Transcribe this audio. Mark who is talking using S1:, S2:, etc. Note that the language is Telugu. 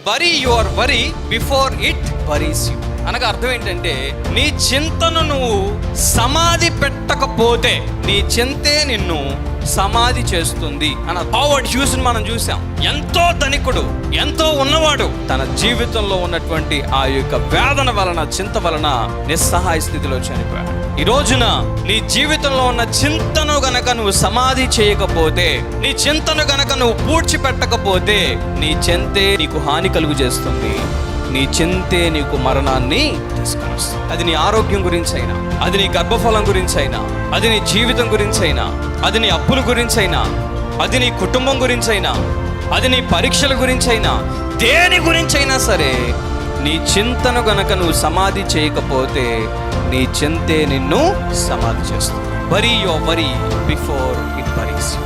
S1: Bury your worry before it buries you. అనగా అర్థం ఏంటంటే, నీ చింతను నువ్వు సమాధి పెట్టకపోతే నీ చింతే నిన్ను సమాధి చేస్తుంది అన్న హావర్డ్ హ్యూస్ని మనం చూసాం. ఎంతో ధనికుడు, ఎంతో ఉన్నవాడు, తన జీవితంలో ఉన్నటువంటి ఆ యొక్క వేదన వలన, చింత వలన నిస్సహాయ స్థితిలో చనిపోయాడు. ఈ రోజున నీ జీవితంలో ఉన్న చింతను గనక నువ్వు సమాధి చేయకపోతే, నీ చింతను గనక నువ్వు పూడ్చిపెట్టకపోతే, నీ చింతే నీకు హాని కలుగు చేస్తుంది. నీ చింతే నీకు మరణాన్ని తీసుకొని వస్తుంది. అది నీ ఆరోగ్యం గురించి అయినా, అది నీ గర్భఫలం గురించి అయినా, అది నీ జీవితం గురించి అయినా, అది నీ అప్పుల గురించి అయినా, అది నీ కుటుంబం గురించి అయినా, అది నీ పరీక్షల గురించి అయినా, దేని గురించి అయినా సరే, నీ చింతను గనక నువ్వు సమాధి చేయకపోతే నీ చింతే నిన్ను సమాధి చేస్తుంది. Bury your worry before it buries you.